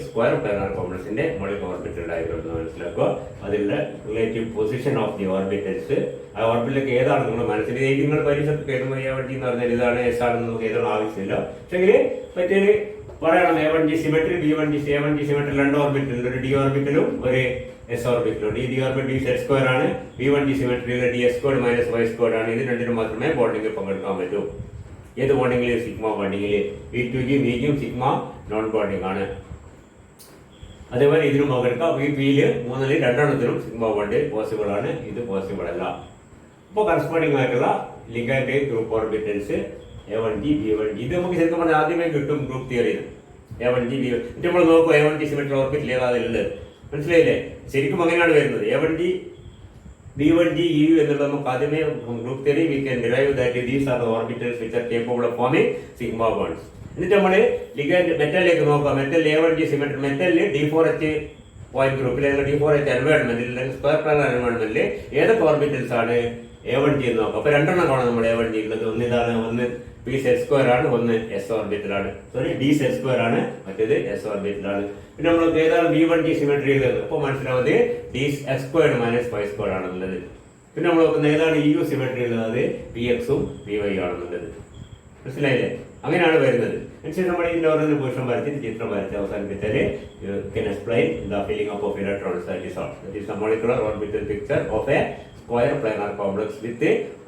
സ്ക്വയർ പ്ലാനാർ കോംപ്ലക്സിന്റെ മോളിക് ഓർബിറ്റൽ ഡയഗ്രം എന്ന് മനസ്സിലാക്കുക. അതിലുള്ള relative position of the orbitals. ആ ഓർബിറ്റിലേക്ക് ഏതാണ് നിങ്ങൾ മനസ്സിൽ നിങ്ങൾ പരീക്ഷയ്ക്ക് എഴുതുമ്പോൾ A1G എന്ന് പറഞ്ഞാൽ ഇതാണ് S ആണെന്ന് നമുക്ക് എഴുതാൻ ആവശ്യമില്ല. പക്ഷെങ്കിൽ പറ്റിയൊരു പറയണം. A1G symmetry, B1G A1G symmetry 2 orbital, ഒരു D ഓർബിറ്റലും ഒരു S ഓർബിറ്റലുണ്ട്. ഈ D ഓർബിറ്റൽ Z² ആണ്. B1G സിമെട്രിയിൽ DS² -Y² ആണ്. ഇത് രണ്ടിനും മാത്രമേ ബോണ്ടിങ്ങിൽ പങ്കെടുക്കാൻ പറ്റൂ. ഏത് ബോണ്ടിങ്ങിൽ? സിഗ്മ ബോണ്ടിങ്ങിൽ. B2G മീജിയും സിഗ്മ നോൺ ബോണ്ടിങ് ആണ്. അതേപോലെ ഇതിനും പങ്കെടുക്കാം. B3യിൽ 3ൽ 2 സിഗ്മ ബോണ്ട് പോസിബിൾ ആണ്. ഇത് പോസിബിൾ അല്ല. അപ്പോൾ കറസ്പോണ്ടിങ് ആയിട്ടുള്ള ligand group orbitals A1G B1G ഇത് നമുക്ക് ശരിക്കും പറഞ്ഞാൽ ആദ്യമേ കിട്ടും ഗ്രൂപ്പ് തിയറിയിൽ. A1G B1 എന്നിട്ട് നമ്മൾ നോക്കും A1G സിമെട്രി ഓർബിറ്റൽ ഏതാതിലുള്ളത്. മനസ്സിലായില്ലേ? ശരിക്കും അങ്ങനെയാണ് വരുന്നത്. A1G B1G EU എന്നുള്ളത് നമുക്ക് ആദ്യമേ group theory we can derive that these are the orbitals which are capable of foaming sigma bonds. എന്നിട്ട് നമ്മൾ ലിഗാൻഡ് മെറ്റലിലേക്ക് നോക്കാം. Metal A1G symmetry മെറ്റലിൽ D4H point ഗ്രൂപ്പിൽ അല്ലെങ്കിൽ D4H എൻവയോൺമെന്റിൽ അല്ലെങ്കിൽ സ്ക്വയർ പ്ലാനാർ എൻവയോൺമെന്റിൽ ഏതൊക്കെ ഓർബിറ്റൽസ് ആണ് A1G എന്ന് നോക്കാം. അപ്പൊ 2 കാണാം നമ്മുടെ A1G ഉള്ളത്. ഒന്നിതാണ്, ഒന്ന് P² ആണ്, ഒന്ന് S ഓർബിറ്റലാണ്. D² ആണ്, മറ്റേത് S ഓർബിറ്റലാണ്. പിന്നെ നമ്മൾ ഏതാണ് B1G സിമെട്രി ഉള്ളത്? അപ്പോൾ മനസ്സിലാവുന്നത് D² -Y² ആണെന്നുള്ളത്. പിന്നെ നമ്മൾ നോക്കുന്നത് ഏതാണ് EU സിമെട്രി ഉള്ളത്? അത് PX ഉം PY ആണെന്നുള്ളത്. മനസ്സിലായില്ലേ? അങ്ങനെയാണ് വരുന്നത്. അനുസരിച്ച് നമ്മൾ ഇതിന്റെ ഓരോ പൊസിഷൻ വരച്ചിട്ട് ചിത്രം വരച്ച് അവസാനിപ്പിച്ചാല് you can explain the filling up of electrons. That is all. That is the molecular orbital picture of a square planar complex with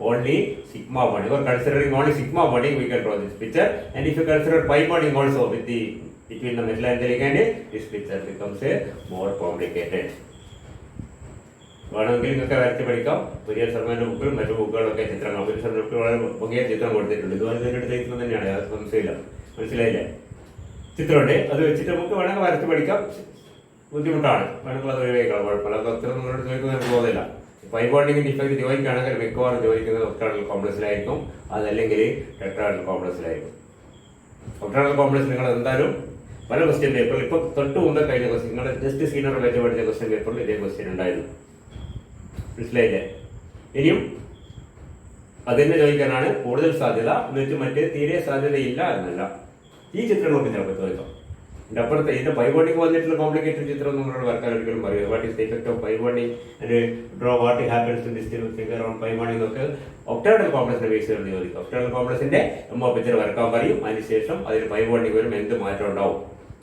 only sigma bonding. Or considering only sigma bonding, we can draw this picture. And if you consider pi bonding also with the between the metal and the ligand, this picture becomes a more complicated. വേണമെങ്കിൽ നിങ്ങൾക്ക് വരച്ച് പഠിക്കാം. പുതിയ സർമാന്റെ ബുക്കിലും മറ്റു ബുക്കുകളൊക്കെ ചിത്രങ്ങൾ വളരെ പുതിയ ചിത്രം കൊടുത്തിട്ടുണ്ട്. ഇതുപോലെ തന്നെ എടുത്തിരിക്കുന്നത് തന്നെയാണ്, അത് സംശയമില്ല. മനസ്സിലായില്ലേ? ചിത്രമുണ്ട്, അത് വെച്ചിട്ട് നമുക്ക് വേണമെങ്കിൽ വരച്ച് പഠിക്കാം. ബുദ്ധിമുട്ടാണ്, വേണമെങ്കിൽ അത് ഒഴിവാക്കാം, കുഴപ്പമില്ല. അത് അത്ര നിങ്ങളോട് ചോദിക്കുന്നതിന് പോകുന്നില്ല. പൈ ബോണ്ടിങ്ങിന്റെ ഇഫക്റ്റ് ചോദിക്കുകയാണെങ്കിൽ മിക്കവാറും ചോദിക്കുന്നത് ഒക്ടാഗണൽ കോംപ്ലക്സിലായിരിക്കും, അതല്ലെങ്കിൽ ടെട്രാഗണൽ കോംപ്ലക്സിലായിരിക്കും. ഒക്ടാഗണൽ കോംപ്ലക്സ് നിങ്ങൾ എന്തായാലും പല ക്വസ്റ്റ്യൻ പേപ്പറിൽ ഇപ്പൊ തൊട്ട് മുമ്പേ കഴിഞ്ഞ ക്വസ്റ്റ്യൻ നിങ്ങളുടെ ജസ്റ്റ് സീനിയർ വെച്ച് പഠിച്ച ക്വസ്റ്റ്യൻ പേപ്പറിൽ ഇതേ ക്വസ്റ്റ്യൻ ഉണ്ടായിരുന്നു. മനസ്സിലായില്ലേ? ഇനിയും അതിനെ ചോദിക്കാനാണ് കൂടുതൽ സാധ്യത എന്ന് വെച്ച് മറ്റേ തീരെ സാധ്യതയില്ല എന്നല്ല. ഈ ചിത്രങ്ങളൊക്കെ ചിലപ്പോൾ ചോദിക്കാം. ഇതിന്റെ അപ്പുറത്തെ ഇതിന്റെ പൈ ബോണ്ടിങ് വന്നിട്ടുള്ള കോംപ്ലിക്കേറ്റഡ് ചിത്രം നമ്മളോട് വരക്കാൻ ഒരിക്കലും പറയുക. What is the effect of pi bonding and draw what happens in this figure on pi bonding എന്നൊക്കെ ഒക്ടാഗണൽ കോംപ്ലക്സിന്റെ ബേസ് ചെയ്ത് ചോദിക്കും. ഒക്ടാഗണൽ കോംപ്ലക്സിന്റെ പിക്ചർ വരക്കാൻ പറയും. അതിനുശേഷം അതിൽ പൈ ബോണ്ടിങ് വരും, എന്ത് മാറ്റം ഉണ്ടാവും.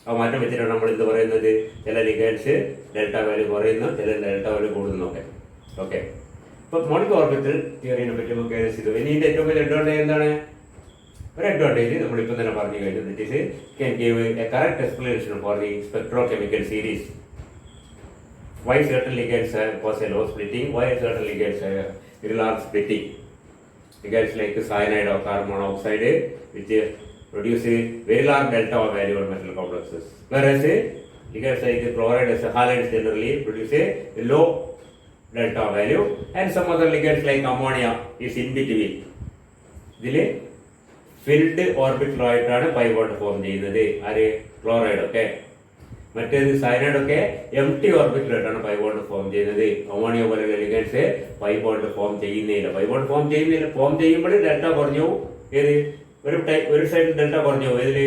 ആ മാറ്റം വെച്ചിട്ടാണ് നമ്മൾ എന്ത് പറയുന്നത്? ചില ലിഗൻഡ്സ് ഡെൽറ്റ വാല്യൂ കുറയുന്നു, ചില ഡെൽറ്റ വാല്യൂ കൂടുന്നൊക്കെ. ഓക്കെ, ഇപ്പൊ മോണിക് ഓർബിറ്റൽ തിയറിനെ പറ്റി നമുക്ക് ചെയ്തു. ഇനി ഇതിന്റെ ഏറ്റവും വലിയ അഡ്വാൻറ്റേജ് എന്താണ്? ഒരു അഡ്വാൻറ്റേജ് നമ്മളിപ്പോൾ തന്നെ പറഞ്ഞു കഴിഞ്ഞു. That is can give a correct explanation for the spectrochemical series. Why certain ligands cause a low splitting? Why certain ligands very large splitting? Ligands like cyanide or carbon monoxide, which produce a very large delta value of metal complexes. Whereas ligands like chloride as halides generally produce a low delta value, and some other ligands like ammonia is in between. ഇതിൽ filled ഓർബിറ്റലായിട്ടാണ് pi bond form ചെയ്യുന്നത്. ആര്? Chloride ഒക്കെ. മറ്റേത് cyanide ഒക്കെ M T ഓർബിറ്റലായിട്ടാണ് pi bond form ചെയ്യുന്നത്. Ammonia പോലെയുള്ള ലിഗൻഡ്സ് പൈ ബോണ്ട് ഫോം ചെയ്യുന്നില്ല. ഫോം ചെയ്യുമ്പോൾ ഡെൽറ്റ കുറഞ്ഞു. ഏത്? ഒരു സൈഡിൽ ഡെൽറ്റ കുറഞ്ഞു. ഇതിൽ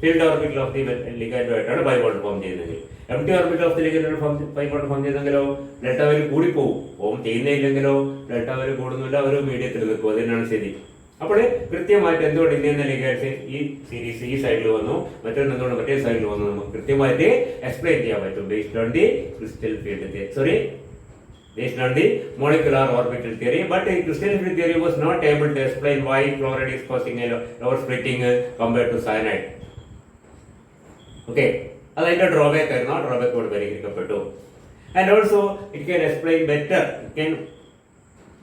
ഫീൽഡ് ഓർബിറ്റൽ ഓഫ് ദി ലിഗൻഡുമായിട്ടാണ് പൈ ബോണ്ട് ഫോം ചെയ്യുന്നത്. M T orbital of the ligand pi bond form ചെയ്തെങ്കിലോ ഡെൽറ്റ വാല്യൂ കൂടിപ്പോവും. ഫോം ചെയ്യുന്നില്ലെങ്കിലോ ഡെൽറ്റ വാല്യൂ കൂടുന്നില്ല, ഒരു മീഡിയത്തിൽ നിൽക്കും. അതിനാണ് ശരി. അപ്പോൾ കൃത്യമായിട്ട് എന്തുകൊണ്ട് ഇന്ന ലിഗൻഡ്സ് ഈ സീരീസ് ഈ സൈഡിൽ വന്നു, മറ്റൊന്ന് എന്തുകൊണ്ട് മറ്റേ സൈഡിൽ വന്നു, നമുക്ക് കൃത്യമായിട്ട് എക്സ്പ്ലെയിൻ ചെയ്യാൻ പറ്റും based on the crystal field theory, based on the molecular orbital theory. But the crystal field theory was not able to explain why chloride is causing a lower splitting compared to cyanide. Okay, അതിന്റെ drawback ആയിരുന്നു. ആ ഡ്രോബാക്കോട് പരിഹരിക്കപ്പെട്ടു. And also it can explain better, it can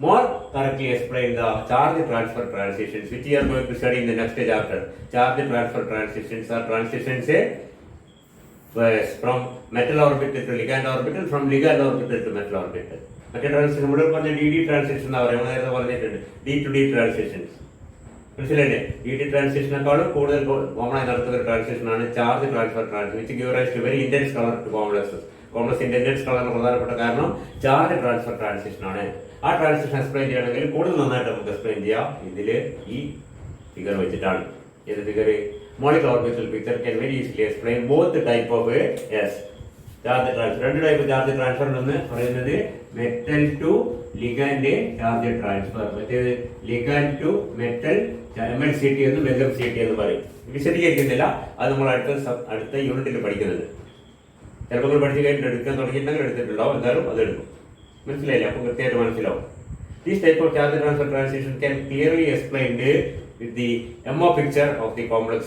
more correctly explain the charge transfer transitions, which we are going to study in the next chapter. Charge transfer transitions are transitions from metal orbital to ligand orbital, from ligand orbital to metal orbital. മറ്റേ transition നമ്മൾ പറഞ്ഞ D D transition എന്നാ പറയുക, നേരത്തെ പറഞ്ഞിട്ടുണ്ട്. D to D transitions മനസ്സിലല്ലേ? D D ട്രാൻസിഷനേക്കാളും കൂടുതൽ കോമണായി നടത്തുന്ന ഒരു ട്രാൻസിഷനാണ് charge transfer transition, which give rise to very intense colour to complexes. കോംപ്ലക്സിന്റെ ഇന്റൻസ് കളറിന് പ്രധാനപ്പെട്ട കാരണം ചാർജ് ട്രാൻസ്ഫർ ട്രാൻസിഷൻ ആണ്. ആ ട്രാൻസിഷൻ എക്സ്പ്ലെയിൻ ചെയ്യണമെങ്കിൽ കൂടുതൽ നന്നായിട്ട് നമുക്ക് എക്സ്പ്ലെയിൻ ചെയ്യാം ഇതില് ഈ ഫിഗർ വെച്ചിട്ടാണ്. ഏത് figure? molecular orbital picture can very easily explain both the type of charge transfer. രണ്ട് ടൈപ്പ് ചാർജ് ട്രാൻസ്ഫർ എന്ന് പറയുന്നത് metal to ligand charge transfer, മറ്റേത് ലിഗാൻഡ് ടു മെറ്റൽ MLCT എന്നും LMCT എന്ന് പറയും. വിശദീകരിക്കുന്നില്ല, അത് നമ്മൾ അടുത്ത യൂണിറ്റിൽ പഠിക്കുന്നുണ്ട്. ചിലപ്പോൾ നിങ്ങൾ പഠിച്ചു കഴിഞ്ഞിട്ട് എടുക്കാൻ തുടങ്ങിയിട്ടുണ്ടെങ്കിൽ എടുത്തിട്ടുണ്ടാവും, എന്തായാലും അത് എടുക്കും. മനസ്സിലായില്ലേ? അപ്പം കൃത്യമായിട്ട് മനസ്സിലാവും. This type of charge transfer transition can clearly explained with the MO picture of the complex.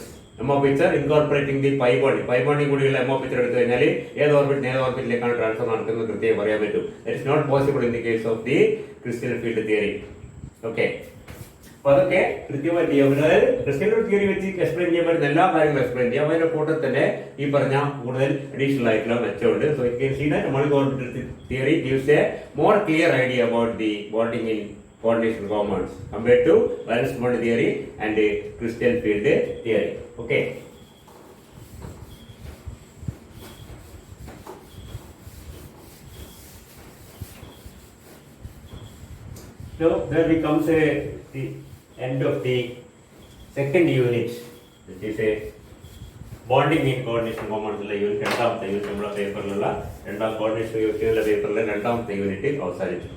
MO picture incorporating the pi bond. Pi bonding കൂടിയുള്ള MO picture എടുത്തു കഴിഞ്ഞാൽ ഏത് ഓർബിറ്റിലേക്കാണ് ട്രാൻസ്ഫർ നടക്കുന്നത് കൃത്യമായി പറയാൻ പറ്റും. That is not possible in the case of the crystal field theory. Okay. അപ്പൊ അതൊക്കെ കൃത്യമായിട്ട് ചെയ്യാം. അതായത് ക്രിസ്റ്റൽ ഫീൽഡ് തിയറി വെച്ച് എക്സ്പ്ലെയിൻ ചെയ്യാൻ പറ്റുന്ന എല്ലാ കാര്യങ്ങളും എക്സ്പ്ലെയിൻ ചെയ്യാം. അതിന്റെ കൂട്ടത്തിൽ തന്നെ ഈ പറഞ്ഞ കൂടുതൽ അഡീഷണൽ ആയിട്ടുള്ള മെച്ചമുണ്ട്. So it can see that molecular orbital theory gives a more clear idea about the bonding in coordination compounds compared to valence bond theory and crystal field theory. Okay. So there becomes the end of the second unit, which is a bonding in coordination compounds ഉള്ള unit. രണ്ടാമത്തെ unit നമ്മുടെ പേപ്പറിലുള്ള coordination പേപ്പറിലെ രണ്ടാമത്തെ unit അവസാനിച്ചു.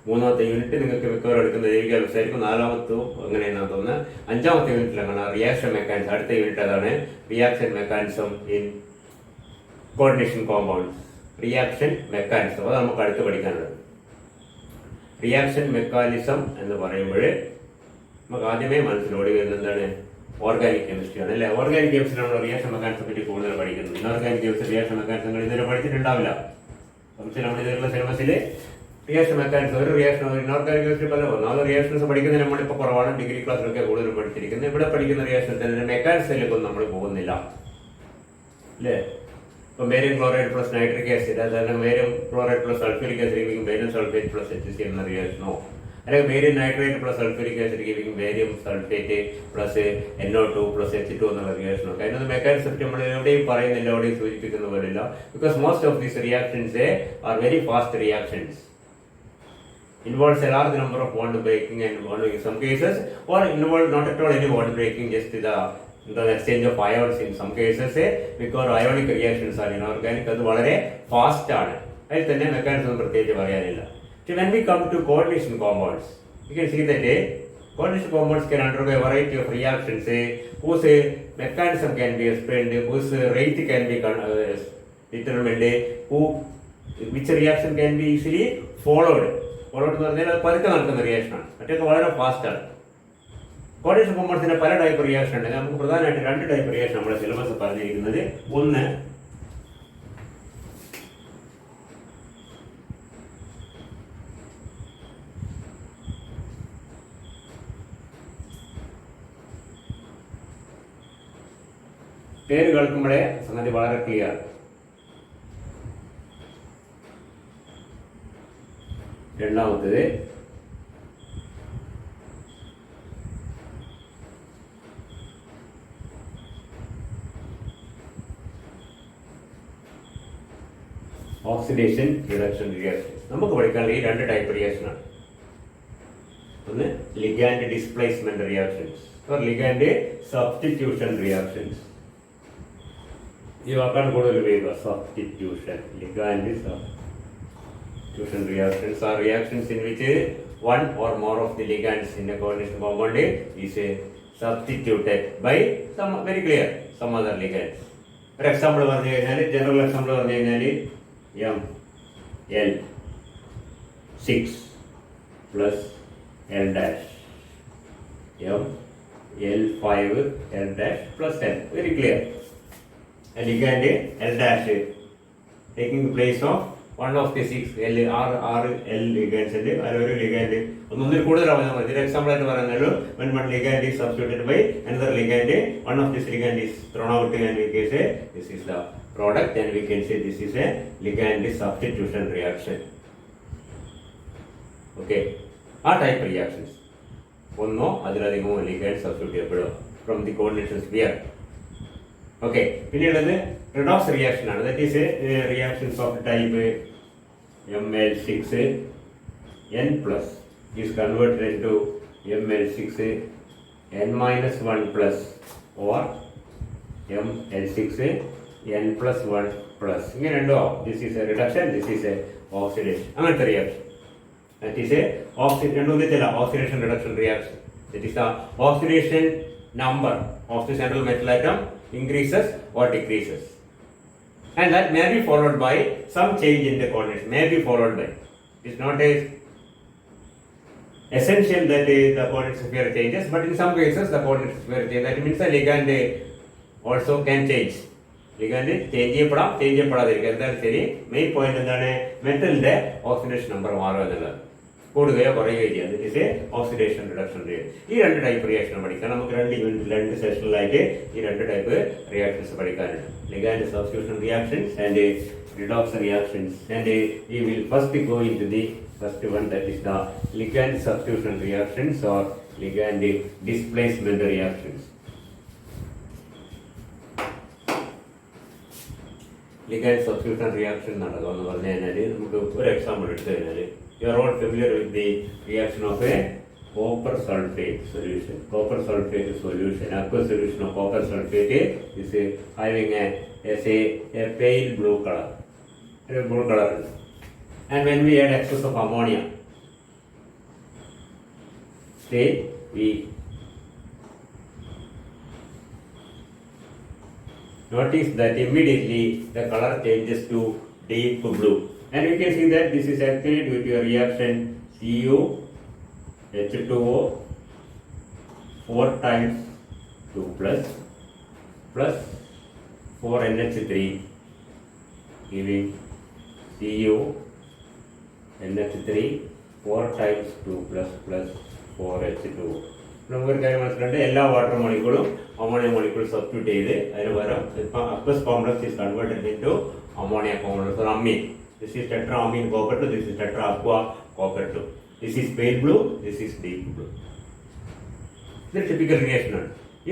മൂന്നാമത്തെ unit നിങ്ങൾക്ക് മിക്കവാറും എടുക്കുന്ന ജൈവിക വ്യവസായിരിക്കും. നാലാമത്തും അങ്ങനെയാണ് തോന്നുന്നത്. അഞ്ചാമത്തെ യൂണിറ്റിലാണ് റിയാക്ഷൻ മെക്കാനിസം. അടുത്ത യൂണിറ്റ് അതാണ് reaction mechanism in coordination compounds. Reaction mechanism അത് നമുക്ക് അടുത്ത് പഠിക്കാനുള്ളത്. റിയാക്ഷൻ മെക്കാനിസം എന്ന് പറയുമ്പോൾ നമുക്ക് ആദ്യമേ മനസ്സിലോടി വരുന്നത് എന്താണ്? ഓർഗാനിക് കെമിസ്ട്രി ആണ് അല്ലെ? ഓർഗാനിക് കെമിസ്ട്രി നമ്മൾ റിയാക്ഷൻ മെക്കാനിസം പറ്റി കൂടുതൽ പഠിക്കുന്നത്. ഇൻഓർഗാനിക് കെമിസ്ട്രി റിയാക്ഷൻ മെക്കാനിസം ഇതുവരെ പഠിച്ചിട്ടുണ്ടാവില്ല. പക്ഷേ നമ്മുടെ ഇതിലുള്ള സിലബസിൽ റിയാക്ഷൻ മെക്കാനിസം ഒരു റിയാക്ഷൻ ഇൻഓർഗാനിക് കെമിസ്ട്രി പല ഒന്നാമത് റിയാക്ഷൻസ് പഠിക്കുന്നത് നമ്മളിപ്പോൾ കുറവാണ്. ഡിഗ്രി ക്ലാസ്സിലൊക്കെ കൂടുതൽ പഠിച്ചിരിക്കുന്നത്. ഇവിടെ പഠിക്കുന്ന റിയാക്ഷൻ തന്നെ മെക്കാനിസത്തിലേക്കൊന്നും നമ്മൾ പോകുന്നില്ല അല്ലേ? ഇപ്പം barium chloride plus nitric acid, അതായത് barium chloride plus sulphuric acid giving barium sulphate plus HCl എന്ന റിയാക്ഷനോ, അല്ലെങ്കിൽ barium nitrate plus sulphuric acid giving barium sulphate plus NO2 plus H2 എന്നുള്ള റിയാക്ഷനൊക്കെ അതിനൊന്നും മെക്കാനിസം നമ്മൾ എവിടെയും പറയുന്നില്ല, എവിടെയും സൂചിപ്പിക്കുന്ന പോലില്ല. Because most of these reactions are very fast reactions, involves a large number of bond breaking and bond in some cases, or involve not at all any bond breaking, just the exchange of ions in some cases. Because ionic reactions are inorganic, അത് വളരെ fast ആണ്. അതിൽ തന്നെ mechanism പ്രത്യേകിച്ച് പറയാനില്ല. So when we come to coordination compounds, you can see that coordination compounds can undergo a variety of reactions whose mechanism can be explained, whose rate can be determined, which reaction can be easily followed എന്ന് പറഞ്ഞാൽ അത് പതുക്കെ നടക്കുന്ന റിയാക്ഷനാണ്. മറ്റൊക്കെ വളരെ fast ആണ്. Coordination കോമ്പൗണ്ട്സിന്റെ പല type reaction ഉണ്ട്. നമുക്ക് പ്രധാനമായിട്ട് 2 ടൈപ്പ് റിയാക്ഷൻ നമ്മുടെ സിലബസ് പറഞ്ഞിരിക്കുന്നത്. ഒന്ന് പേര് കേൾക്കുമ്പോഴേ സംഗതി വളരെ ക്ലിയർ. രണ്ടാമത്തേത് ഓക്സിഡേഷൻ റിഡക്ഷൻ റിയാക്ഷൻ. നമുക്ക് പഠിക്കാൻ ഈ 2 ടൈപ്പ് റിയാക്ഷൻ ആണ്. ഒന്ന് ligand displacement reactions or ligand substitution reactions. ഈ വാക്കാണ് കൂടുതൽ ഉപയോഗിക്കുക. Substitution, ligand substitution reactions R reactions in which one or more of the ligands in a coordination compound is substituted by some very clear some other ligands. For example പറഞ്ഞു കഴിഞ്ഞാൽ, general example പറഞ്ഞു കഴിഞ്ഞാൽ ML6 plus L dash, ML5 L dash plus L. Very clear. A ligand L dash taking the place of one of the 6 L ligands ഉണ്ട്. അതിലൊരു ligand ഒന്നൊന്നിൽ കൂടുതലാവുന്ന മതി. Example ആയിട്ട് പറയുന്നത്, when one ligand is substituted by another ligand, one of this ligand is thrown out and we can say this is the product and we can say this is a ligand substitution reaction. Okay, ആ type reactions ഒന്നോ അതിലധികമോ ligand substitute ചെയ്യപ്പെടും from the coordination sphere. Okay, പിന്നെയുള്ളത് redox reaction ആണ്. That is reactions of type ML6 N plus is converted into ML6 N-1 plus or ML6 N plus 1 plus. ഇങ്ങനെ ഉണ്ടോ? This is a reduction, this is a oxidation. അങ്ങനത്തെ reaction. That is a oxidation reduction reaction. That is the oxidation number of the central metal atom increases or decreases, and that may be followed by some change in the coordinates. May be followed by. It is not a essential that the coordinate sphere changes, but in some cases the coordinate sphere changes. That means the ligand also can change. Ligand change ചെയ്യപ്പെടാതിരിക്കുക. എന്തായാലും ശരി, main point എന്താണ്? മെറ്റലിന്റെ oxidation number മാറുക എന്നുള്ളത്, കൂടുകയോ കുറയുകയോ ചെയ്യുക. That is a oxidation reduction reaction. ഈ 2 type reaction പഠിക്കാൻ നമുക്ക് 2 സെഷനിലായിട്ട് ഈ 2 ടൈപ്പ് റിയാക്ഷൻസ് പഠിക്കാനുണ്ട്. Ligand substitution reactions and redox reactions. And we will first go into the first one, that is the ligand substitution reactions or ligand displacement reactions. Ligand substitution reaction നടക്കുമെന്ന് പറഞ്ഞു കഴിഞ്ഞാൽ, നമുക്ക് ഒരു example എടുത്തു കഴിഞ്ഞാൽ, you are all familiar with the reaction of a copper sulfate solution. Copper sulfate solution, aqueous solution of copper sulfate is having a pale blue color. And when we add excess of ammonia, say we notice that immediately the color changes to deep blue. And you can see that this is actually due to a reaction CuH2O 4 times 2 plus 4NH3 giving CuNH3 4 times 2 plus 4H2O. നമുക്കൊരു കാര്യം മനസ്സിലുണ്ട്, എല്ലാ water മോളിക്യൂളും ammonia molecule substitute ചെയ്ത് അതിന് പകരം ഇപ്പം aqueous complex is converted into ammonia complex or amine. This is tetraamine copper 2, this is tetra aqua copper 2. This is pale blue, this is deep blue. ഇത് typical reaction ആണ്. ഈ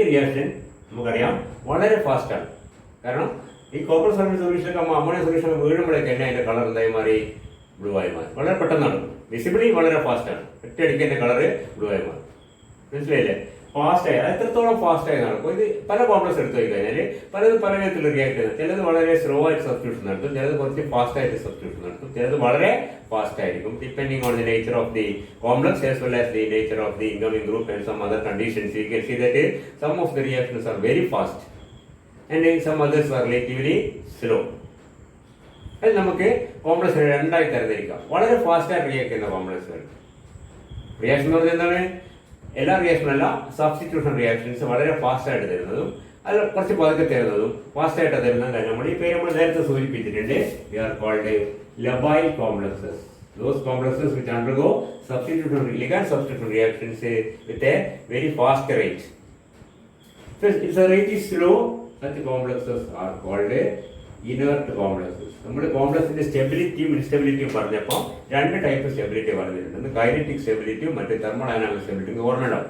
reaction നമുക്കറിയാം വളരെ fast ആണ്. കാരണം ഈ കോപ്പർ സൾഫേറ്റ് സൊല്യൂഷനൊക്കെ അമോണിയ സൊല്യൂഷൻ വീഴുമ്പോഴേക്ക് തന്നെ അതിന്റെ കളർ എന്തായി മാറി? ബ്ലൂ ആയി മാറി. വളരെ പെട്ടെന്നാണ്, വിസിബിളി വളരെ ഫാസ്റ്റ് ആണ്. ഒറ്റയടിക്ക് അതിന്റെ കളറ് ബ്ലൂ ആയി മാറി. മനസ്സിലായില്ലേ? ഫാസ്റ്റ് ആയി, എത്രത്തോളം ഫാസ്റ്റ് ആയി നടക്കും. ഇത് പല കോംപ്ലക്സ് എടുത്തു പോയി കഴിഞ്ഞാൽ പലത് പല വിധത്തിലുള്ള റിയാക്ട് ചെയ്യുന്നത്. ചിലത് വളരെ സ്ലോ ആയിട്ട് സബ്സ്റ്റിറ്റ്യൂഷൻ നടത്തും, ചിലത് കുറച്ച് ഫാസ്റ്റ് ആയിട്ട് സബ്സ്റ്റിറ്റ്യൂഷൻ നടത്തും, ചിലത് വളരെ ഫാസ്റ്റ് ആയിരിക്കും. Depending on the nature of the complex as well as the nature of the incoming group and some other conditions. You can see that some of the reactions are very fast and some others are relatively slow. അത് നമുക്ക് complex 2 ആയി തരംതിരിക്കാം. വളരെ fast ആയിട്ട് react ചെയ്യുന്ന കോംപ്ലക്സുകൾ. Reaction എന്ന് പറഞ്ഞാൽ എന്താണ്? എല്ലാ റിയാക്ഷനും അല്ല, സബ്സ്റ്റിറ്റ്യൂഷൻ റിയാക്ഷൻസ് വളരെ ഫാസ്റ്റ് ആയിട്ട് തരുന്നതും അത് കുറച്ച് പതുക്കെ തരുന്നതും ഫാസ്റ്റ് ആയിട്ട് തരുന്നതും തന്നെ നമ്മൾ ഈ പേര് നമ്മൾ നേരത്തെ സൂചിപ്പിച്ചിട്ടുണ്ട്. They are called labile complexes. Those complexes which undergo substitution ligand substitution reactions with a very fast rate. So if the rate is slow, such complexes are called inert complexes. നമ്മുടെ കോംപ്ലക്സിന്റെ സ്റ്റെബിലിറ്റിയും ഇൻസ്റ്റെബിലിറ്റിയും പറഞ്ഞപ്പോൾ രണ്ട് ടൈപ്പ് സ്റ്റെബിലിറ്റി പറഞ്ഞിട്ടുണ്ട്. Kinetic സ്റ്റെബിലിറ്റിയും മറ്റേ thermodynamic സ്റ്റെബിലിറ്റിയും ഓർമ്മയുണ്ടാവും.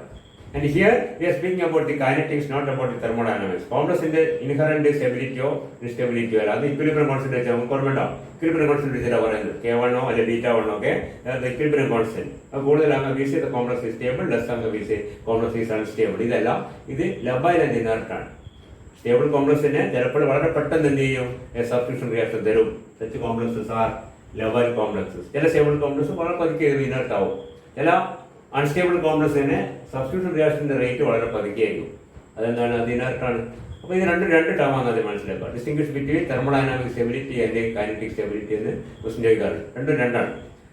And here we are speaking about the kinetics, not about the thermodynamics. Complex in the inherent stability or instability അല്ല, അത് equilibrium constant വെച്ചാൽ നമുക്ക് ഓർമ്മയുണ്ടാവും. equilibrium constant വെച്ചിട്ടാണ് പറയുന്നത് K1 അല്ലെങ്കിൽ β1 ഒക്കെ the equilibrium constant. അപ്പോൾ കൂടുതലാകുമ്പോൾ we say the complex is stable, less ആകുമ്പോൾ we say complex is unstable. ഇതെല്ലാം ഇത് ലബൈൽ ആൻഡ് ഇനർട്ട് ആണ്. സ്റ്റേബിൾ കോംപ്ലക്സിനെ ചിലപ്പോൾ വളരെ പെട്ടെന്ന് എന്ത് ചെയ്യും, സബ്സ്റ്റിറ്റ്യൂഷൻ റിയാക്ഷൻ തരും. Such complexes are labile complexes. ചില സ്റ്റേബിൾ കോംപ്ലക്സ് വളരെ പതുക്കെ ഇനർട്ട് ആവും. ചില അൺസ്റ്റേബിൾ കോംപ്ലക്സിന് സബ്സ്റ്റിറ്റ്യൂഷൻ റിയാക്ഷന്റെ റേറ്റ് വളരെ പതുക്കെയായിരിക്കും. അതെന്താണ്, അത് ഇനർട്ടാണ്. അപ്പോൾ ഇത് രണ്ട് ടേം ആണ് അത് മനസ്സിലാക്കുക. Distinguish between thermodynamic stability and kinetic stability എന്ന് ക്വസ്റ്റ്യൻ ചോദിക്കാറ്. രണ്ടാണ്.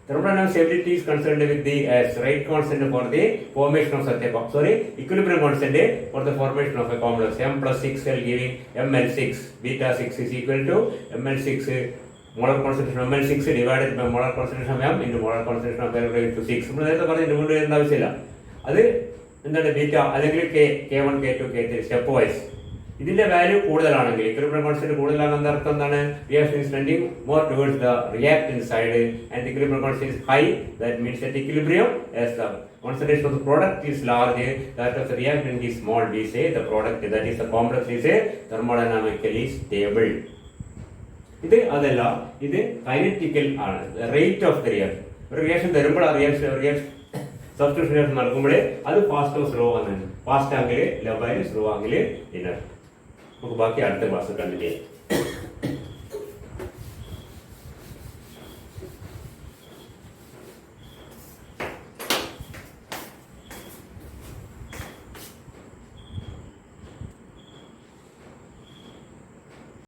Thermodynamic stability is concerned with the rate constant for the formation of such a equilibrium constant for the formation of a complex. M plus 6L giving Ml6, beta 6 is equal to Ml6 molar concentration of Ml6 divided by molar concentration of M into molar concentration of L raised to 6. നമ്മൾ നേരത്തെ പറഞ്ഞ divide ചെയ്യേണ്ട ആവശ്യമില്ല. അത് എന്താണ്, beta അല്ലെങ്കിൽ K1 K2 K3 step wise. ഇതിന്റെ value കൂടുതലാണെങ്കിൽ, ഇക്വിലിബ്രിയം കോൺസ്റ്റന്റ് കൂടുതലാണെന്ന് അർത്ഥം എന്താണ്, reaction is tending more towards the reactant side and the equilibrium constant is high. That means that equilibrium as the concentration of the product is large, that of the reactant is small. We say the product, that is the complex, is thermodynamically stable. ഇത് അതല്ല, ഇത് കൈനറ്റിക്കൽ ആണ്. Rate of the reaction, ഒരു reaction തരുമ്പോൾ ആ reaction substitution reaction നടക്കുമ്പോഴേ അത് ഫാസ്റ്റോ slow ആണ്. Fast ആണെങ്കിൽ ലബൈൽ, സ്ലോ ആണെങ്കിൽ ഇനർ. നമുക്ക് ബാക്കി അടുത്ത ക്ലാസ് കണ്ടിന്യൂ ചെയ്യാം.